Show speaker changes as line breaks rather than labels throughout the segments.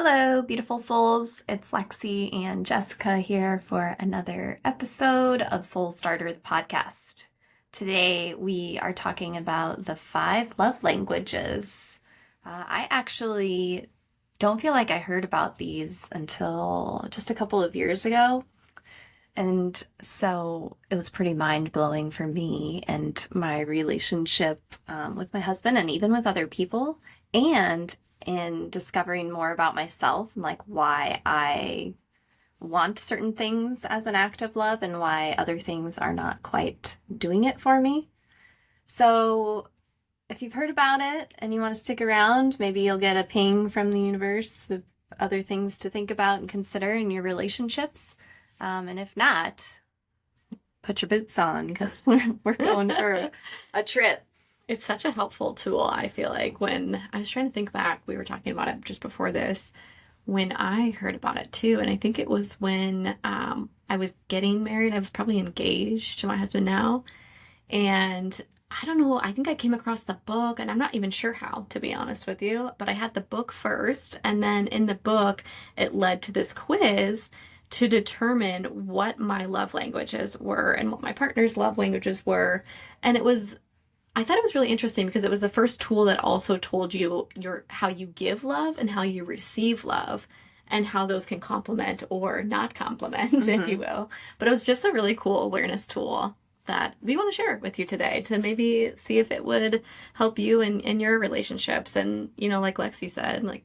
Hello, beautiful souls. It's Lexi and Jessica here for another episode of Soul Starter, the podcast. Today we are talking about the five love languages. I actually don't feel like I heard about these until just a couple of years ago. And so it was pretty mind blowing for me and my relationship with my husband and even with other people. And in discovering more about myself and like why I want certain things as an act of love and why other things are not quite doing it for me. So if you've heard about it and you want to stick around, maybe you'll get a ping from the universe of other things to think about and consider in your relationships. And if not, put your boots on because we're going for a trip.
It's such a helpful tool, I feel like. When I was trying to think back, we were talking about it just before this, when I heard about it too. And I think it was when I was getting married. I was probably engaged to my husband now. And I don't know, I think I came across the book, and I'm not even sure how, to be honest with you. But I had the book first, and then in the book, it led to this quiz to determine what my love languages were and what my partner's love languages were. And I thought it was really interesting because it was the first tool that also told you how you give love and how you receive love and how those can complement or not complement, if you will. But it was just a really cool awareness tool that we want to share with you today to maybe see if it would help you in your relationships. And, like Lexi said, like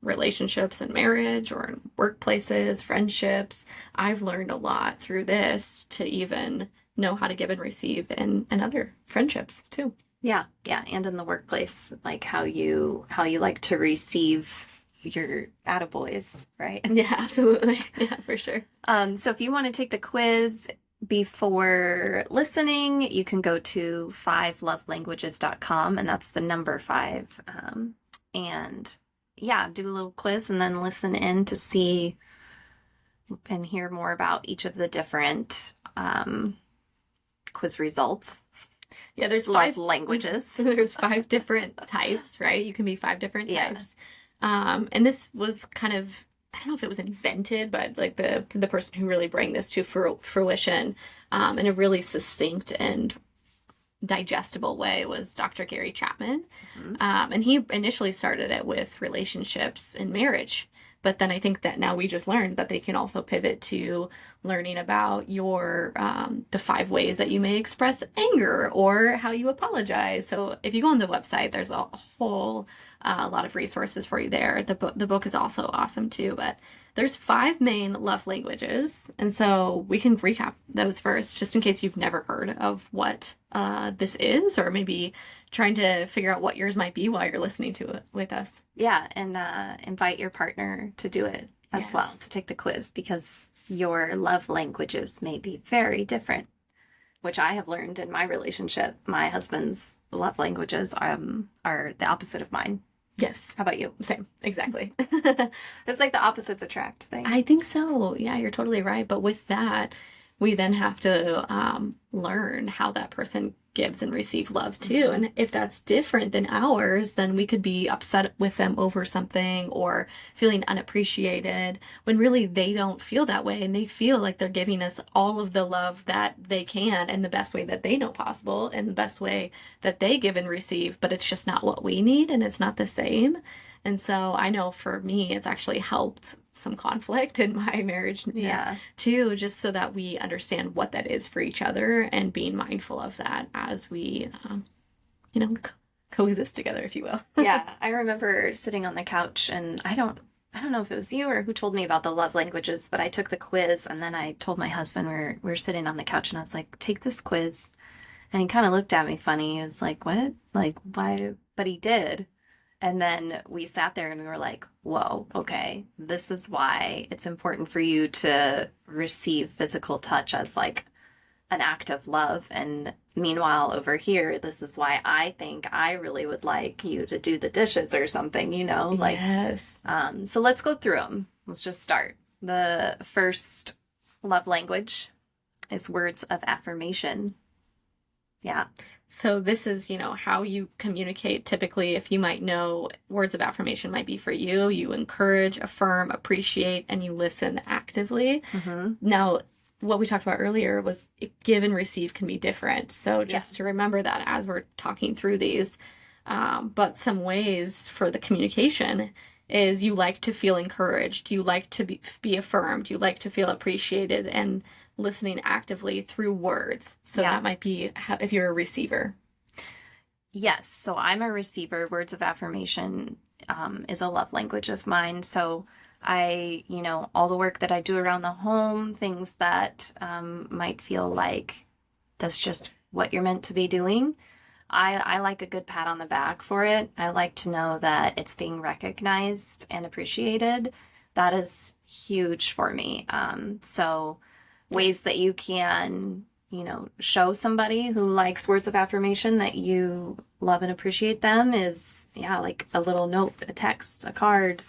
relationships and marriage or in workplaces, friendships. I've learned a lot through this to even know how to give and receive in other friendships too.
Yeah, and in the workplace, like how you like to receive your attaboys, right?
Yeah, absolutely. Yeah, for sure.
So if you want to take the quiz before listening, you can go to fivelovelanguages.com, and that's the number 5. And yeah, do a little quiz and then listen in to see and hear more about each of the different quiz results.
Yeah, there's
5 languages.
There's 5 different types, right? You can be 5 different types. And this was kind of, I don't know if it was invented, but like the person who really bring this to fruition in a really succinct and digestible way was Dr. Gary Chapman. And he initially started it with relationships and marriage. But then I think that now we just learned that they can also pivot to learning about your the 5 ways that you may express anger or how you apologize. So if you go on the website, there's a whole lot of resources for you there. The book is also awesome too. But there's 5 main love languages, and so we can recap those first, just in case you've never heard of what this is, or maybe trying to figure out what yours might be while you're listening to it with us.
Yeah, and invite your partner to do it as well, to take the quiz, because your love languages may be very different, which I have learned in my relationship. My husband's love languages are the opposite of mine.
Yes.
How about you?
Same. Exactly.
It's like the opposites attract thing.
I think so. Yeah, you're totally right. But with that, we then have to learn how that person gives and receives love too. And if that's different than ours, then we could be upset with them over something or feeling unappreciated when really they don't feel that way. And they feel like they're giving us all of the love that they can in the best way that they know possible and the best way that they give and receive. But it's just not what we need, and it's not the same. And so I know for me, it's actually helped some conflict in my marriage too, just so that we understand what that is for each other and being mindful of that as we, coexist together, if you will.
Yeah, I remember sitting on the couch, and I don't know if it was you or who told me about the love languages, but I took the quiz, and then I told my husband we were sitting on the couch, and I was like, take this quiz. And he kind of looked at me funny. He was like, what? Like, why? But he did. And then we sat there and we were like, whoa, okay, this is why it's important for you to receive physical touch as like an act of love. And meanwhile, over here, this is why I think I really would like you to do the dishes or something,
Yes.
So let's go through them. Let's just start. The first love language is words of affirmation. Yeah.
So this is, how you communicate typically. If you might know, words of affirmation might be for you. You encourage, affirm, appreciate, and you listen actively.
Mm-hmm.
Now, what we talked about earlier was give and receive can be different. So just to remember that as we're talking through these, but some ways for the communication is you like to feel encouraged, you like to be affirmed, you like to feel appreciated, and listening actively through words. So
Yeah.
that might be if you're a receiver.
Yes, so I'm a receiver. Words of affirmation is a love language of mine. So all the work that I do around the home, things that might feel like that's just what you're meant to be doing. I like a good pat on the back for it. I like to know that it's being recognized and appreciated. That is huge for me. So ways that you can, show somebody who likes words of affirmation that you love and appreciate them is, yeah, like a little note, a text, a card,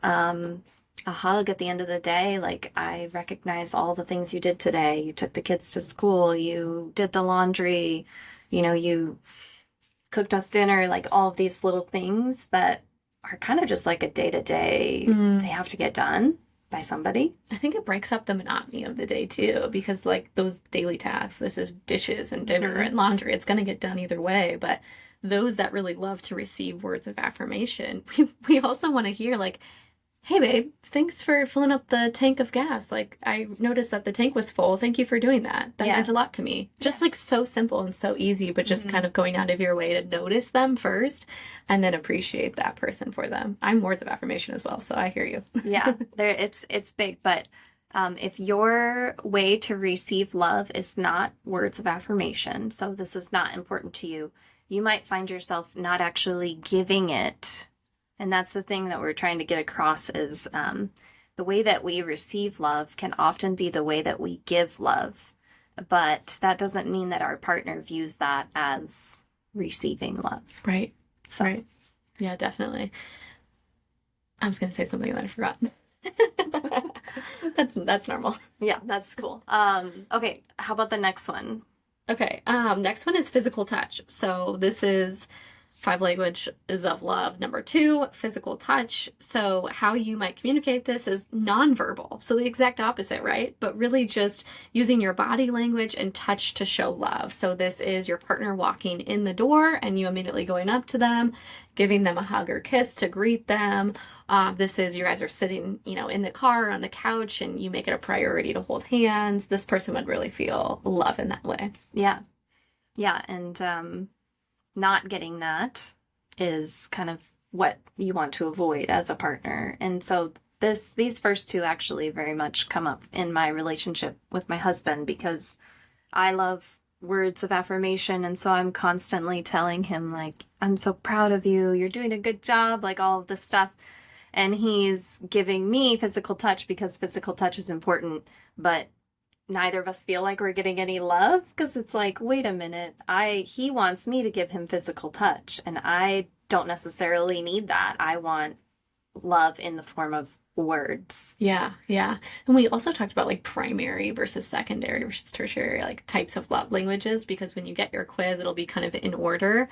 a hug at the end of the day. Like, I recognize all the things you did today. You took the kids to school, you did the laundry, you cooked us dinner, like all of these little things that are kind of just like a day to day, they have to get done by somebody.
I think it breaks up the monotony of the day too, because like those daily tasks, this is dishes and dinner and laundry, it's going to get done either way. But those that really love to receive words of affirmation, we also want to hear like, hey babe, thanks for filling up the tank of gas. Like, I noticed that the tank was full. Thank you for doing that. That meant a lot to me. Just like so simple and so easy, but just kind of going out of your way to notice them first and then appreciate that person for them. I'm words of affirmation as well, so I hear you.
Yeah, it's big, but if your way to receive love is not words of affirmation, so this is not important to you, you might find yourself not actually giving it. And that's the thing that we're trying to get across is the way that we receive love can often be the way that we give love. But that doesn't mean that our partner views that as receiving love.
Right.
So.
Right. Yeah, definitely. I was going to say something that I forgot. That's normal.
Yeah, that's cool. Okay, how about the next one?
Okay, next one is physical touch. So this is 5 languages of love. Number 2, physical touch. So how you might communicate this is nonverbal. So the exact opposite, right? But really just using your body language and touch to show love. So this is your partner walking in the door and you immediately going up to them, giving them a hug or kiss to greet them. This is you guys are sitting, in the car or on the couch and you make it a priority to hold hands. This person would really feel love in that way.
Yeah. Yeah, and not getting that is kind of what you want to avoid as a partner. And so these first two actually very much come up in my relationship with my husband because I love words of affirmation. And so I'm constantly telling him, like, I'm so proud of you. You're doing a good job, like all of this stuff. And he's giving me physical touch because physical touch is important. But neither of us feel like we're getting any love because it's like, wait a minute, he wants me to give him physical touch and I don't necessarily need that. I want love in the form of words.
Yeah. And we also talked about like primary versus secondary versus tertiary, like types of love languages, because when you get your quiz, it'll be kind of in order.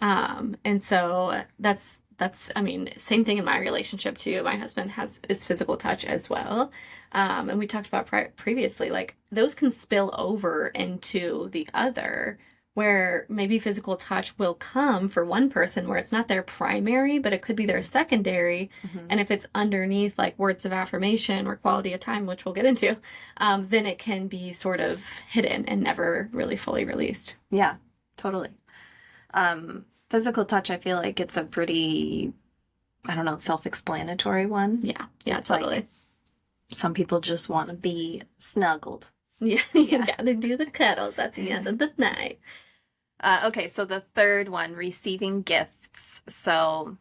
And so that's same thing in my relationship too. My husband is physical touch as well. And we talked about previously, like those can spill over into the other, where maybe physical touch will come for one person where it's not their primary, but it could be their secondary. And if it's underneath like words of affirmation or quality of time, which we'll get into, then it can be sort of hidden and never really fully released.
Yeah, totally. Physical touch, I feel like it's a pretty, I don't know, self-explanatory one.
Yeah,
it's
totally.
Like, some people just want to be snuggled.
Yeah, you gotta do the cuddles at the end of the night.
Okay, so the third one, receiving gifts. So,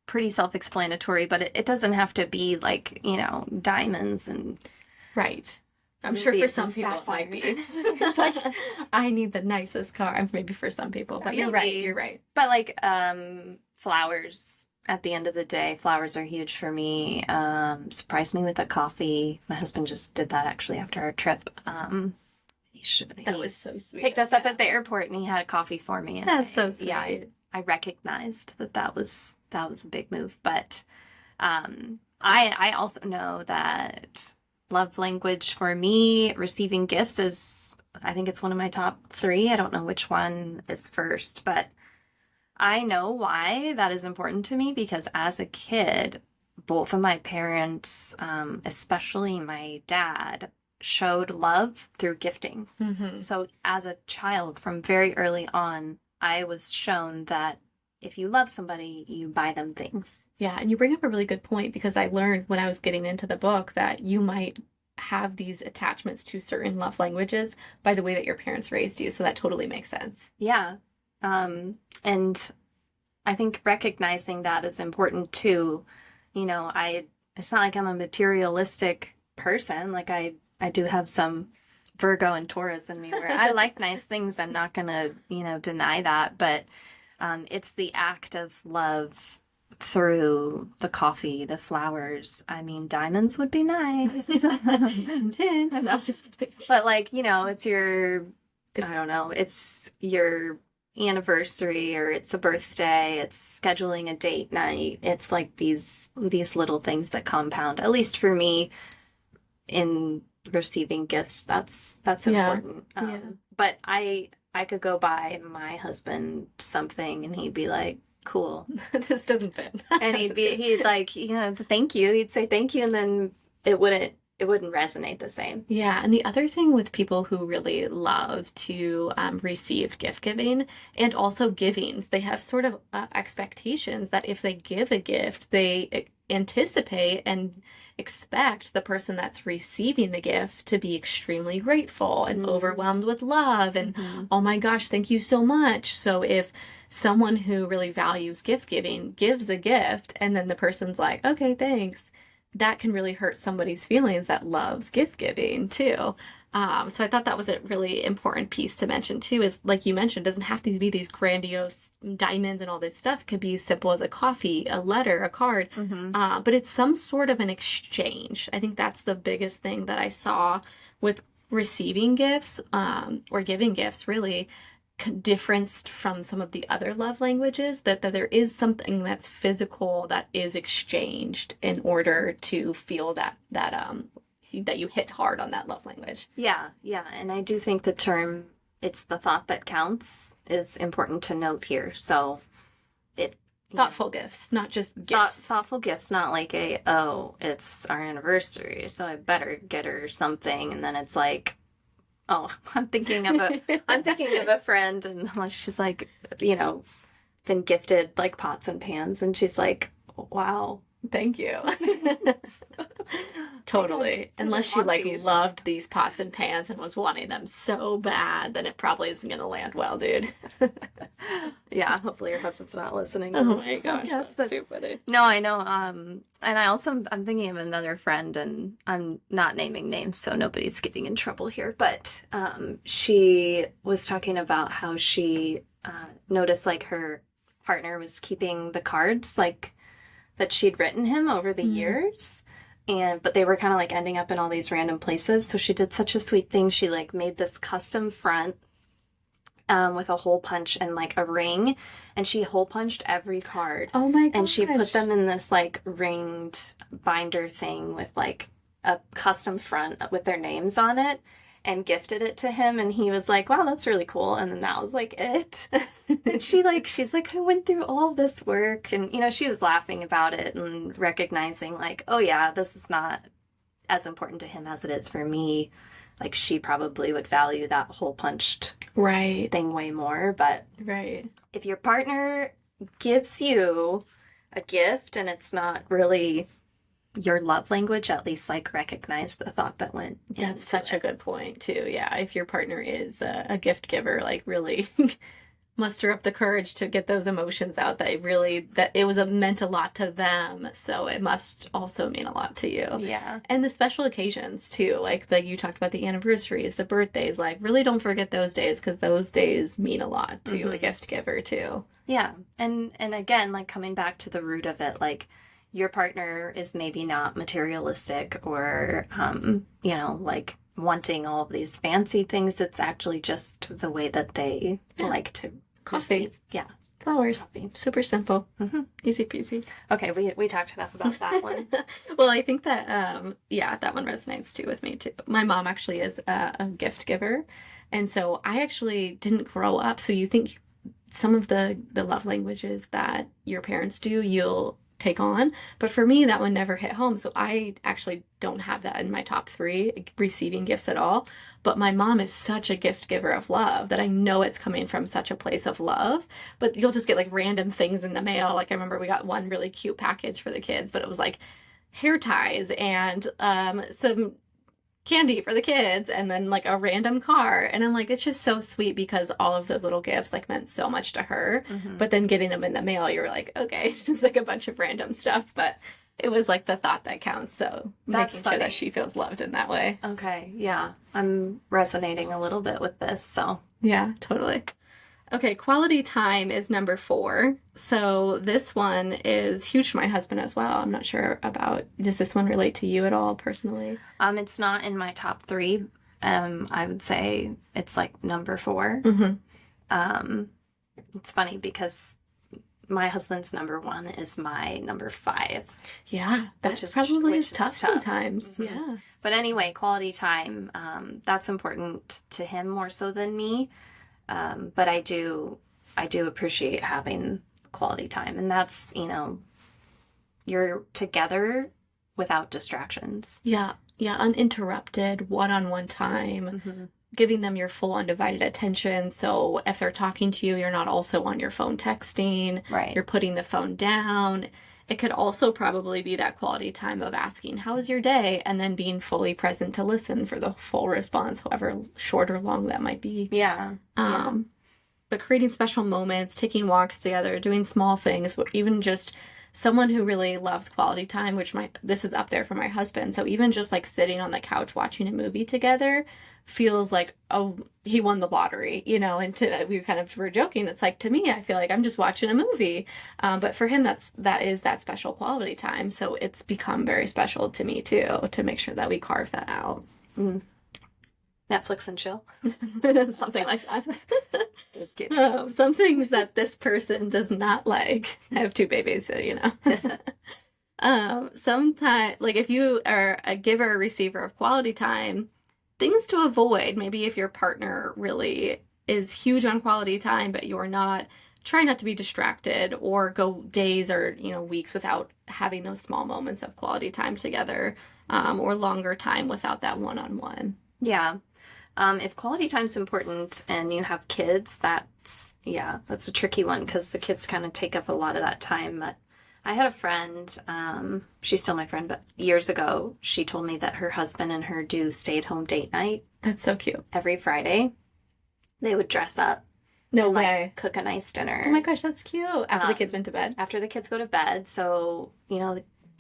pretty self-explanatory, but it doesn't have to be like, diamonds and...
Right. I'm sure for some people it might be. It's like, I need the nicest car. Maybe for some people, but you're right.
But like flowers at the end of the day, flowers are huge for me. Surprise me with a coffee. My husband just did that actually after our trip.
That was so sweet.
Picked us up at the airport and he had coffee for me. And
That's so sweet.
Yeah, I recognized that was a big move. But I also know that love language for me, receiving gifts is, I think it's one of my top 3. I don't know which one is first, but I know why that is important to me because as a kid, both of my parents, especially my dad, showed love through gifting.
Mm-hmm.
So as a child, from very early on, I was shown that if you love somebody, you buy them things.
Yeah, and you bring up a really good point because I learned when I was getting into the book that you might have these attachments to certain love languages by the way that your parents raised you. So that totally makes sense.
Yeah. And I think recognizing that is important too. You know, it's not like I'm a materialistic person. Like I do have some Virgo and Taurus in me where I like nice things. I'm not going to, deny that. But it's the act of love through the coffee, the flowers. I mean, diamonds would be nice. But it's it's your anniversary or it's a birthday, it's scheduling a date night. It's like these little things that compound. At least for me, in receiving gifts, that's important. But I could go buy my husband something and he'd be like, cool.
This doesn't fit.
And he'd like, thank you. He'd say thank you and then it wouldn't resonate the same.
Yeah, and the other thing with people who really love to receive gift giving and also givings, they have sort of expectations that if they give a gift, they anticipate and expect the person that's receiving the gift to be extremely grateful and overwhelmed with love and, oh my gosh, thank you so much. So if someone who really values gift giving gives a gift and then the person's like, okay, thanks, that can really hurt somebody's feelings that loves gift giving too. So I thought that was a really important piece to mention too, is like you mentioned, it doesn't have to be these grandiose diamonds and all this stuff. It could be as simple as a coffee, a letter, a card, but it's some sort of an exchange. I think that's the biggest thing that I saw with receiving gifts, or giving gifts really, differenced from some of the other love languages, that there is something that's physical that is exchanged in order to feel that you hit hard on that love language.
Yeah. And I do think the term, it's the thought that counts, is important to note here. So
thoughtful gifts, not just gifts.
Thoughtful gifts, not like it's our anniversary, so I better get her something. And then it's like, oh, I'm thinking of a friend, and she's like, been gifted like pots and pans, and she's like, wow,
thank you. Totally. Unless she loved these pots and pans and was wanting them so bad, then it probably isn't going to land well, dude.
Yeah, hopefully your husband's not listening.
Oh my gosh,
yes,
that's too funny.
No, I know. And I'm thinking of another friend, and I'm not naming names, so nobody's getting in trouble here. But she was talking about how she noticed like her partner was keeping the cards like that she'd written him over the years. But they were kind of like ending up in all these random places. So she did such a sweet thing. She like made this custom front with a hole punch and like a ring, and she hole punched every card.
Oh my gosh.
And she put them in this like ringed binder thing with like a custom front with their names on it, and gifted it to him, and he was like, wow, that's really cool. And then that was like it. And she's like, I went through all this work, and she was laughing about it and recognizing like, oh yeah, this is not as important to him as it is for me. Like she probably would value that hole punched thing way more. But if your partner gives you a gift and it's not really your love language, at least like recognize the thought that went.
That's such a good point too. Yeah, if your partner is a gift giver, like really muster up the courage to get those emotions out that it meant a lot to them, so it must also mean a lot to you.
Yeah.
And the special occasions too, like you talked about the anniversaries, the birthdays, like really don't forget those days, because those days mean a lot to a gift giver too.
Yeah. And again, like coming back to the root of it, like your partner is maybe not materialistic or like wanting all of these fancy things. It's actually just the way that they like to
Coffee.
receive. Yeah.
Flowers. Super simple.
Mm-hmm.
Easy peasy.
Okay, we talked enough about that one.
Well, I think that, that one resonates too with me too. My mom actually is a gift giver. And so I actually didn't grow up. So you think some of the love languages that your parents do, you'll take on. But for me, that one never hit home. So I actually don't have that in my top 3, receiving gifts at all. But my mom is such a gift giver of love that I know it's coming from such a place of love. But you'll just get like random things in the mail. Like I remember we got one really cute package for the kids, but it was like hair ties and some candy for the kids and then like a random car. And I'm like, it's just so sweet because all of those little gifts like meant so much to her.
Mm-hmm.
But then getting them in the mail, you're like, okay, it's just like a bunch of random stuff. But it was like the thought that counts. So
That's
making
funny.
sure that she feels loved in that way.
Okay, yeah. I'm resonating a little bit with this, so.
Yeah, totally. Okay, quality time is number 4. So this one is huge for my husband as well. I'm not sure about, does this one relate to you at all personally?
It's not in my top 3. I would say it's like number 4.
Mm-hmm.
It's funny because my husband's number 1 is my number 5.
Yeah, that
Which is
tough sometimes.
Mm-hmm.
Yeah.
But anyway, quality time, that's important to him more so than me. But I do appreciate having quality time. And that's, you're together without distractions.
Yeah. Yeah. Uninterrupted, one-on-one time,
Mm-hmm.
giving them your full undivided attention. So if they're talking to you, you're not also on your phone texting.
Right.
You're putting the phone down. It could also probably be that quality time of asking, how was your day? And then being fully present to listen for the full response, however short or long that might be.
Yeah.
But creating special moments, taking walks together, doing small things, even just someone who really loves quality time, which this is up there for my husband. So even just like sitting on the couch watching a movie together feels like, oh, he won the lottery, and we kind of were joking. It's like, to me, I feel like I'm just watching a movie. But for him, that is that special quality time. So it's become very special to me too, to make sure that we carve that out.
Mm. Netflix and chill.
Something like that.
Just kidding.
Some things that this person does not like. I have 2 babies, so sometimes, like if you are a giver or receiver of quality time, things to avoid. Maybe if your partner really is huge on quality time, but you're not, try not to be distracted or go days or, weeks without having those small moments of quality time together, or longer time without that one-on-one.
Yeah. If quality time's important and you have kids, that's a tricky one because the kids kind of take up a lot of that time. But I had a friend, she's still my friend, but years ago, she told me that her husband and her do stay-at-home date night.
That's so cute.
Every Friday. They would dress up.
No
and,
way.
Cook a nice dinner.
Oh my gosh, that's cute. After the kids went to bed.
After the kids go to bed. So,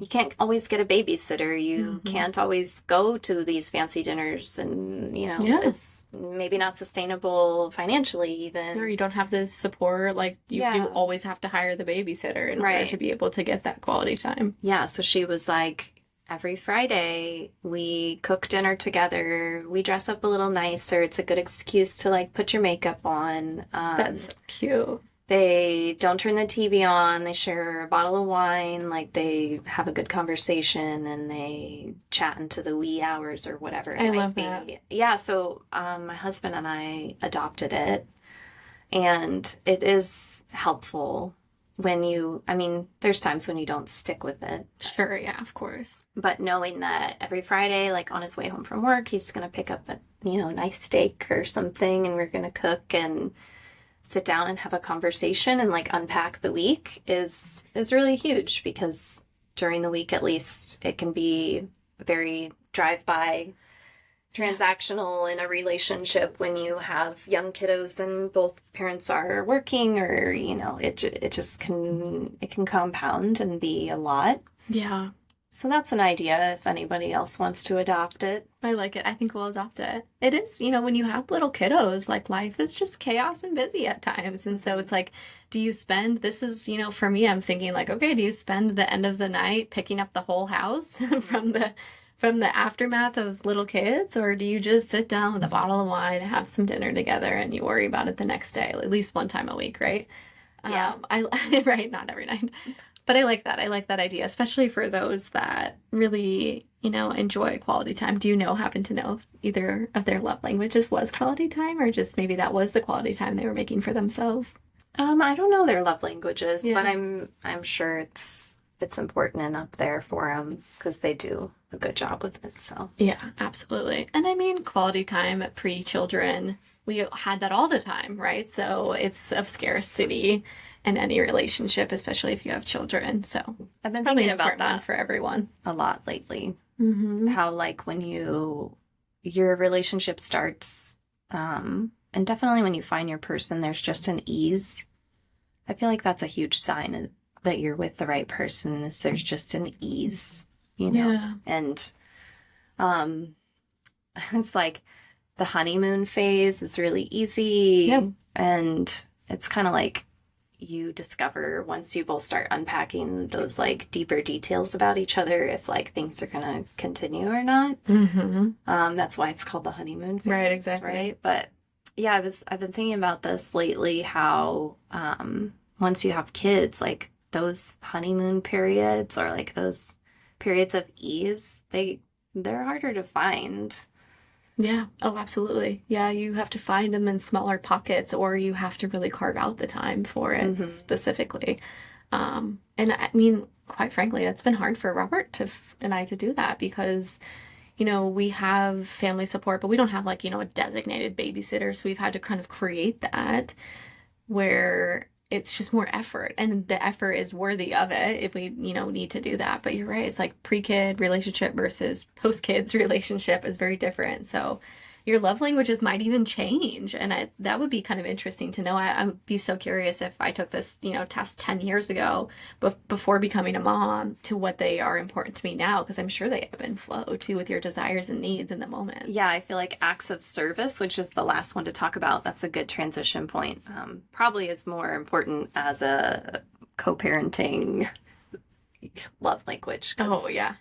you can't always get a babysitter. You can't always go to these fancy dinners and, it's maybe not sustainable financially even.
Or you don't have the support. Like, you do always have to hire the babysitter in order to be able to get that quality time.
Yeah, so she was like, every Friday we cook dinner together. We dress up a little nicer. It's a good excuse to, like, put your makeup on.
That's so cute.
They don't turn the TV on. They share a bottle of wine. Like, they have a good conversation and they chat into the wee hours or whatever it
I
might
love
be.
that.
Yeah, so my husband and I adopted it. And it is helpful when there's times when you don't stick with it.
Sure, yeah, of course.
But knowing that every Friday, like on his way home from work, he's going to pick up a, nice steak or something and we're going to cook and sit down and have a conversation and like unpack the week is really huge because during the week, at least, it can be very drive-by transactional in a relationship when you have young kiddos and both parents are working or, it just can compound and be a lot.
Yeah.
So that's an idea if anybody else wants to adopt it.
I like it. I think we'll adopt it. It is, when you have little kiddos, like life is just chaos and busy at times. And so it's like, do you spend, this is, for me, I'm thinking like, okay, do you spend the end of the night picking up the whole house from the aftermath of little kids, or do you just sit down with a bottle of wine, have some dinner together, and you worry about it the next day, at least one time a week, right?
Yeah.
I right, not every night. But I like that. I like that idea, especially for those that really, enjoy quality time. Do you happen to know if either of their love languages was quality time, or just maybe that was the quality time they were making for themselves?
I don't know their love languages, but
Yeah.
I'm sure it's important and up there for them because they do a good job with it. So
Yeah, absolutely. And I mean, quality time pre-children, we had that all the time, right? So it's of scarcity in any relationship, especially if you have children. So
I've been
probably
thinking
an
about
important one
that
for everyone.
a lot lately.
Mm-hmm.
How like when your relationship starts, and definitely when you find your person, there's just an ease. I feel like that's a huge sign that you're with the right person is there's just an ease.
Yeah.
And um it's like the honeymoon phase is really easy.
Yep.
And it's kind of like you discover once you both start unpacking those like deeper details about each other if like things are gonna continue or not.
Mm-hmm.
That's why it's called the honeymoon phase,
Right, exactly.
right? But yeah, I've been thinking about this lately, how once you have kids, like those honeymoon periods or like those periods of ease, they're harder to find.
Yeah. Oh, absolutely. Yeah, you have to find them in smaller pockets, or you have to really carve out the time for it
Mm-hmm.
specifically. And I mean, quite frankly, that's been hard for Robert and I to do that because, we have family support, but we don't have like, a designated babysitter. So we've had to kind of create that where it's just more effort, and the effort is worthy of it if we need to do that. But you're right, it's like pre-kid relationship versus post-kids relationship is very different. So your love languages might even change, and that would be kind of interesting to know. I would be so curious if I took this test 10 years ago, before becoming a mom, to what they are important to me now, because I'm sure they ebb and flow too with your desires and needs in the moment.
Yeah, I feel like acts of service, which is the last one to talk about, that's a good transition point. Probably is more important as a co-parenting love language.
Oh yeah.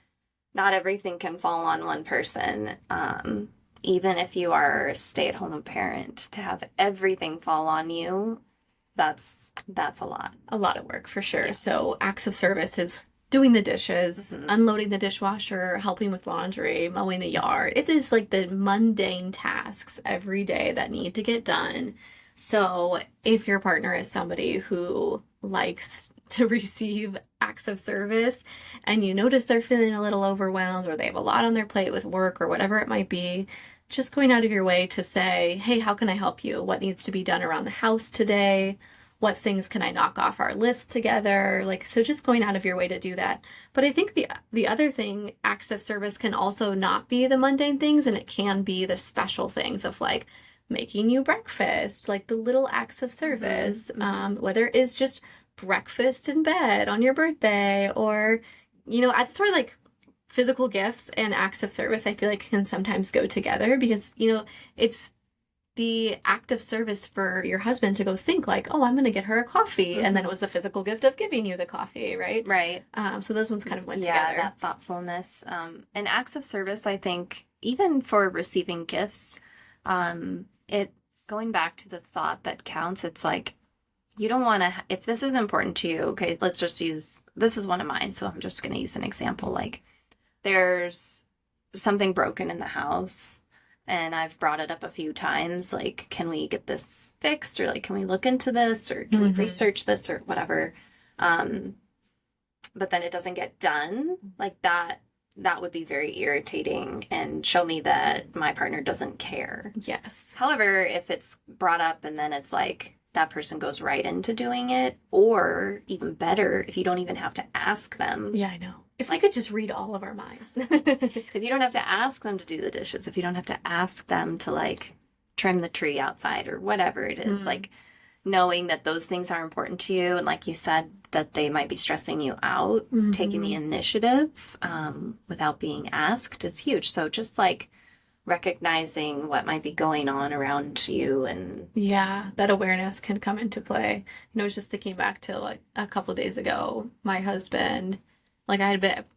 Not everything can fall on one person. Even if you are a stay-at-home parent, to have everything fall on you, that's a lot.
A lot of work for sure. Yeah. So acts of service is doing the dishes, unloading the dishwasher, helping with laundry, mowing the yard. It is like the mundane tasks every day that need to get done. So if your partner is somebody who likes to receive acts of service and you notice they're feeling a little overwhelmed or they have a lot on their plate with work or whatever it might be, just going out of your way to say, hey, how can I help you? What needs to be done around the house today? What things can I knock off our list together? Like, so just going out of your way to do that. But I think the other thing, acts of service can also not be the mundane things, and it can be the special things of like making you breakfast, like the little acts of service, whether it is just breakfast in bed on your birthday, or I sort of like physical gifts and acts of service. I feel like can sometimes go together because it's the act of service for your husband to go think like, oh, I'm going to get her a coffee. And then it was the physical gift of giving you the coffee, right?
Right.
So those ones kind of went
Yeah,
together.
that thoughtfulness. And acts of service, I think, even for receiving gifts, it going back to the thought that counts, it's like, you don't want to, if this is important to you, okay, let's just use, this is one of mine. So I'm just going to use an example. Like there's something broken in the house and I've brought it up a few times. Like, can we get this fixed? Or like, can we look into this? Or can we research this or whatever? But then it doesn't get done. Like that would be very irritating and show me that my partner doesn't care.
Yes.
However, if it's brought up and then it's like that person goes right into doing it, or even better, if you don't even have to ask them.
Yeah, I know. If we could just read all of our minds.
If you don't have to ask them to do the dishes, if you don't have to ask them to like trim the tree outside or whatever it is, like knowing that those things are important to you, and like you said, that they might be stressing you out, taking the initiative without being asked is huge. So just like recognizing what might be going on around you, and
yeah, that awareness can come into play. I was just thinking back to like a couple days ago, my husband Like I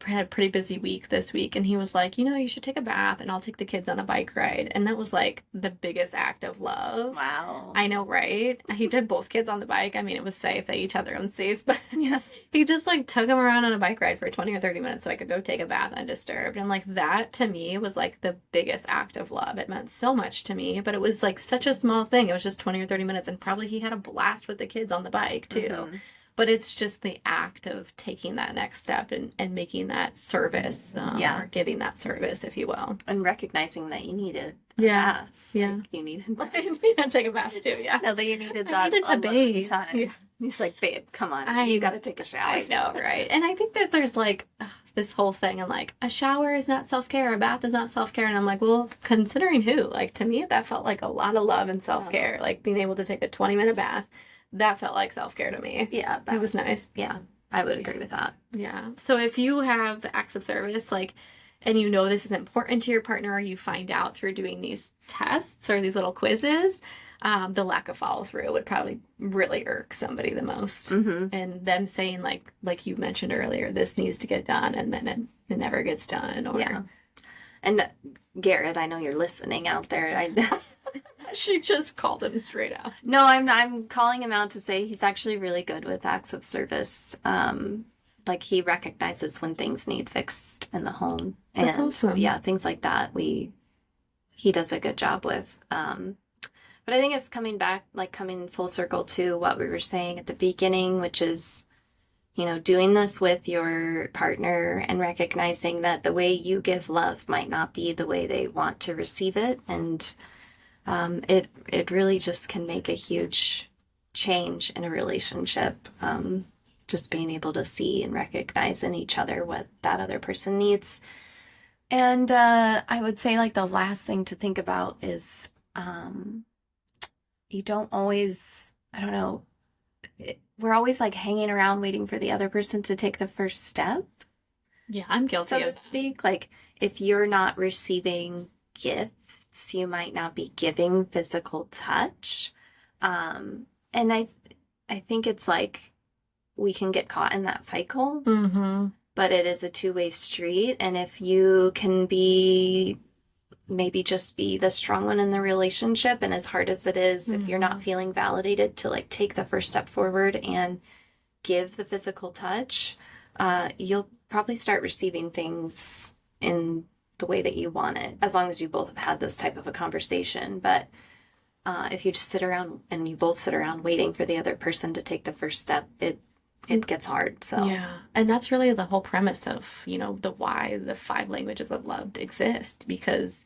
had a pretty busy week this week, and he was like, you should take a bath and I'll take the kids on a bike ride. And that was like the biggest act of love.
Wow.
I know, right? He took both kids on the bike. I mean, it was safe. They each had their own seats, but
Yeah.
he just like took them around on a bike ride for 20 or 30 minutes so I could go take a bath undisturbed. And like that to me was like the biggest act of love. It meant so much to me, but it was like such a small thing. It was just 20 or 30 minutes, and probably he had a blast with the kids on the bike too.
Mm-hmm.
But it's just the act of taking that next step and making that service, or giving that service, if you will.
And recognizing that you needed a
Yeah.
bath.
Yeah.
Like, you needed
You know, take a bath too, yeah.
No, that you needed
I
that
needed to
alone
bathe.
time.
Yeah.
He's like, babe, come on.
I
You
know.
got to take a shower.
I know, right? And I think that there's like this whole thing, and like a shower is not self-care, a bath is not self-care. And I'm like, well, considering who? Like to me, that felt like a lot of love and self-care. Like being able to take a 20-minute bath, that felt like self-care to me.
Yeah.
It was nice.
Yeah. I would agree with that.
Yeah. So if you have acts of service, like, and you know this is important to your partner, or you find out through doing these tests or these little quizzes, the lack of follow through would probably really irk somebody the most.
Mm-hmm.
And them saying like you mentioned earlier, this needs to get done, and then it never gets done. Or
Yeah. And Garrett, I know you're listening out there.
she just called him straight out.
No, I'm calling him out to say he's actually really good with acts of service. Like he recognizes when things need fixed in the home.
That's
and
awesome.
Yeah, things like that he does a good job with. But I think it's coming full circle to what we were saying at the beginning, which is, doing this with your partner and recognizing that the way you give love might not be the way they want to receive it. And it really just can make a huge change in a relationship. Just being able to see and recognize in each other what that other person needs. And I would say like the last thing to think about is you don't always, I don't know, we're always like hanging around waiting for the other person to take the first step.
Yeah, I'm guilty
So
of
to
that.
speak. Like if you're not receiving gifts, you might not be giving physical touch. And I think it's like we can get caught in that cycle,
Mm-hmm.
but it is a two-way street. And if you can maybe just be the strong one in the relationship, and as hard as it is, if you're not feeling validated to like take the first step forward and give the physical touch, you'll probably start receiving things in the way that you want it, as long as you both have had this type of a conversation. But if you just sit around and you both sit around waiting for the other person to take the first step, it gets hard. So
Yeah. And that's really the whole premise of, the why the 5 languages of love exist, because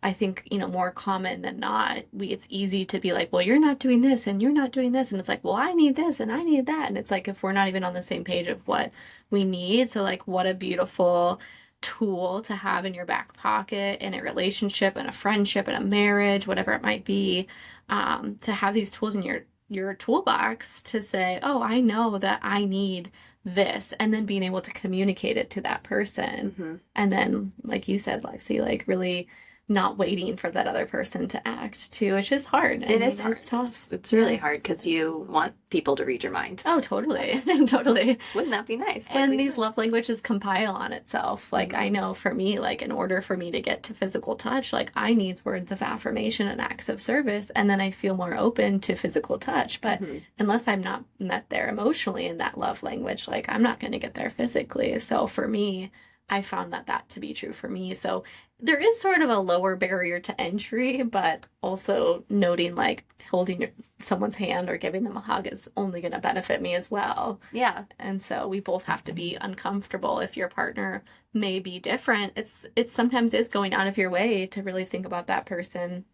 I think, more common than not, it's easy to be like, well, you're not doing this and you're not doing this. And it's like, well, I need this and I need that. And it's like, if we're not even on the same page of what we need. So like, what a beautiful tool to have in your back pocket in a relationship, in a friendship, in a marriage, whatever it might be, to have these tools in your toolbox to say, oh, I know that I need this, and then being able to communicate it to that person.
Mm-hmm.
And then, like you said, Lexi, like really not waiting for that other person to act too, which is hard.
It is hard.
It's tough.
It's really hard because you want people to read your mind.
Oh, totally. Totally.
Wouldn't that be nice? Like
And
we
these
said.
love languages compile on itself. Like I know for me, like in order for me to get to physical touch, like I need words of affirmation and acts of service, and then I feel more open to physical touch. But unless I'm not met there emotionally in that love language, like I'm not going to get there physically. So for me, I found that to be true for me. So there is sort of a lower barrier to entry, but also noting like holding someone's hand or giving them a hug is only going to benefit me as well.
Yeah.
And so we both have to be uncomfortable. If your partner may be different, it sometimes is going out of your way to really think about that person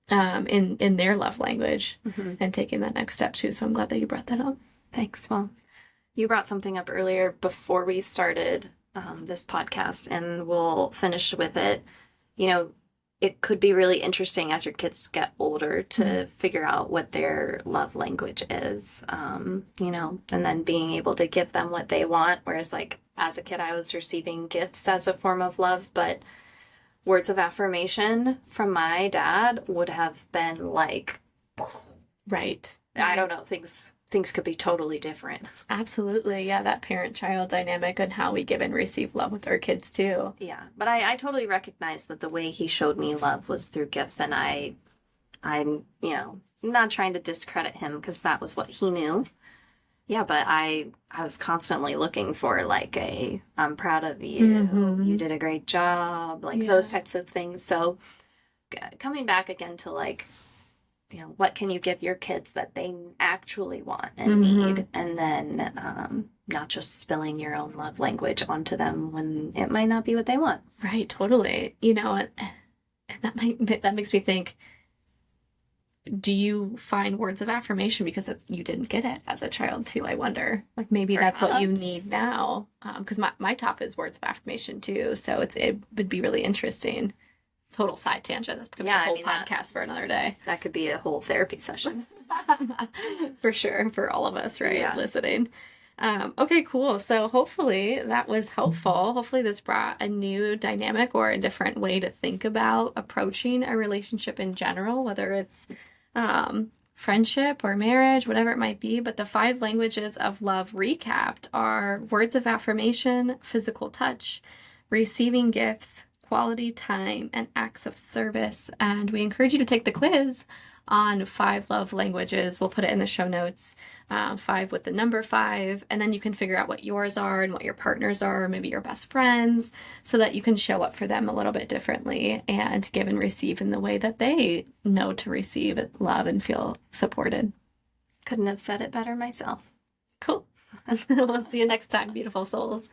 in their love language and taking that next step too. So I'm glad that you brought that up.
Thanks. Well, you brought something up earlier before we started this podcast, and we'll finish with it. It could be really interesting as your kids get older to figure out what their love language is, and then being able to give them what they want. Whereas like as a kid, I was receiving gifts as a form of love, but words of affirmation from my dad would have been like,
Right.
I don't know, things things could be totally different.
Absolutely. Yeah, that parent-child dynamic and how we give and receive love with our kids too.
Yeah, but I totally recognize that the way he showed me love was through gifts, and I'm, not trying to discredit him because that was what he knew. Yeah, but I was constantly looking for like I'm proud of you, you did a great job, like those types of things. So coming back again to like, what can you give your kids that they actually want and need? And then not just spilling your own love language onto them when it might not be what they want.
Right, totally. And that makes me think, do you find words of affirmation because you didn't get it as a child too? I wonder. Like maybe that's what you need now. Because my top is words of affirmation too. So it would be really interesting. Total side tangent. That's becoming a whole podcast for another day.
That could be a whole therapy session.
For sure, for all of us, right? Yeah. Listening. Okay, cool. So hopefully that was helpful. Hopefully this brought a new dynamic or a different way to think about approaching a relationship in general, whether it's friendship or marriage, whatever it might be. But the 5 languages of love recapped are words of affirmation, physical touch, receiving gifts, quality time, and acts of service. And we encourage you to take the quiz on 5 love languages. We'll put it in the show notes, 5 with the number 5, and then you can figure out what yours are and what your partners are, or maybe your best friends, so that you can show up for them a little bit differently and give and receive in the way that they know to receive love and feel supported.
Couldn't have said it better myself.
Cool. We'll see you next time, beautiful souls.